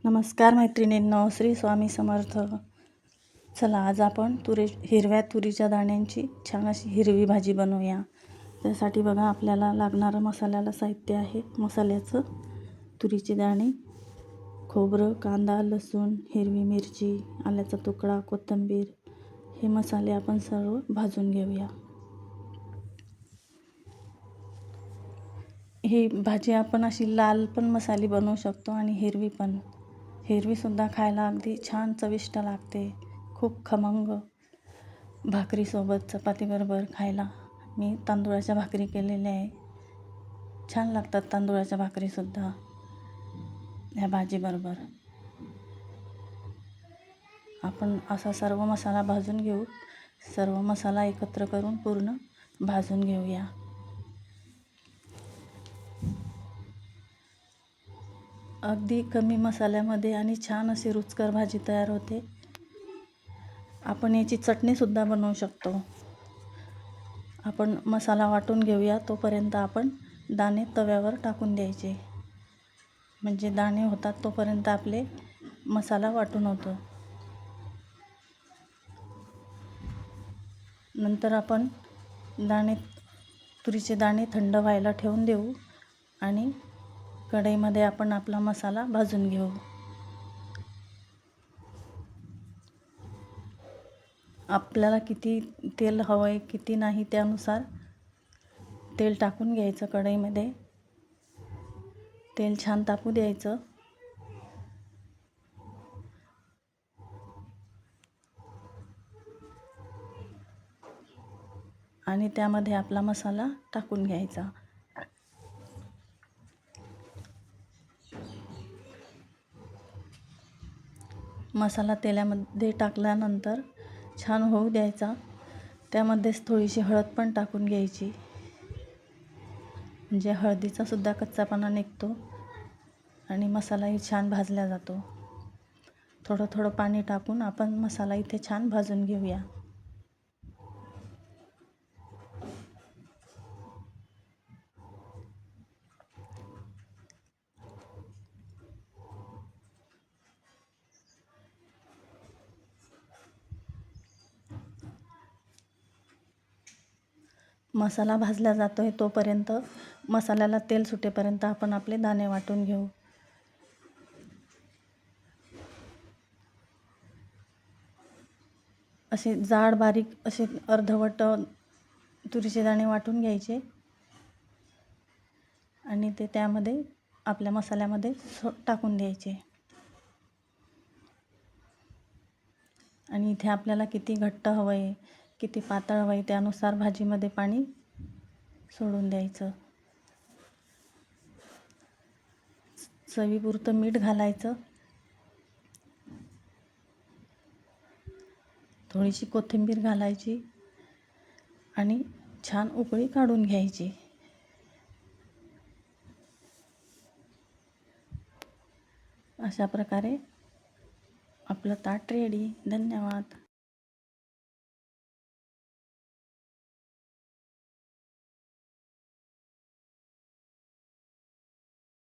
नमस्कार मैत्रिणींनो, श्री स्वामी समर्थ. चला आज आपण हिरव्या तुरीच्या दाण्यांची छान अशी हिरवी भाजी बनवूया. त्यासाठी बघा आपल्याला लागणारं मसाल्याला साहित्य आहे. मसाल्याचं तुरीची दाणे, खोबरं, कांदा, लसूण, हिरवी मिरची, आल्याचा तुकडा, कोथिंबीर हे मसाले आपण सर्व भाजून घेऊया. ही भाजी आपण अशी लाल पण मसाली बनवू शकतो आणि हिरवी पण. हिरवीसुद्धा खायला अगदी छान चविष्ट लागते. खूप खमंग भाकरीसोबत, चपातीबरोबर खायला. मी तांदूळाच्या भाकरी केलेल्या आहे. छान लागतात तांदूळाच्या भाकरीसुद्धा ह्या भाजीबरोबर. आपण असा सर्व मसाला भाजून घेऊ. सर्व मसाला एकत्र करून पूर्ण भाजून घेऊया. अगदी कमी मसाल्यामध्ये आणि छान अशी रुचकर भाजी तयार होते. आपण याची चटणीसुद्धा बनवू शकतो. आपण मसाला वाटून घेऊया. तोपर्यंत आपण दाणे तव्यावर टाकून द्यायचे. म्हणजे दाणे होतात तोपर्यंत आपले मसाला वाटून होतो. नंतर आपण तुरीचे दाणे थंड व्हायला ठेवून देऊ आणि कढईमध्ये आपण आपला मसाला भाजून घेऊ. आपल्याला किती तेल हवं आहे किती नाही त्यानुसार तेल टाकून घ्यायचं. कढईमध्ये तेल छान तापू द्यायचं. आणि त्यामध्ये आपला मसाला टाकून घ्यायचा. मसाला तेलामध्ये टाकल्यानंतर छान होऊ द्यायचा. त्यामध्येच थोडीशी हळद पण टाकून घ्यायची. म्हणजे हळदीचा सुद्धा कच्चापणा निघतो आणि मसालाही छान भाजला जातो. थोडं थोडं पाणी टाकून आपण मसाला इथे छान भाजून घेऊया. मसाला भाजला जातो आहे तोपर्यंत मसाल्याला तेल सुटेपर्यंत आपण आपले दाणे वाटून घेऊ. असे जाड बारीक असे अर्धवट तुरीचे दाणे वाटून घ्यायचे आणि ते त्यामध्ये आपल्या मसाल्यामध्ये टाकून द्यायचे. आणि इथे आपल्याला किती घट्ट हवं आहे किती पातळ हवं आहे त्यानुसार भाजीमध्ये पाणी सोडून द्यायचं. चवीपुरतं मीठ घालायचं. थोडीशी कोथिंबीर घालायची आणि छान उकळी काढून घ्यायची. अशा प्रकारे आपलं ताट रेडी. धन्यवाद.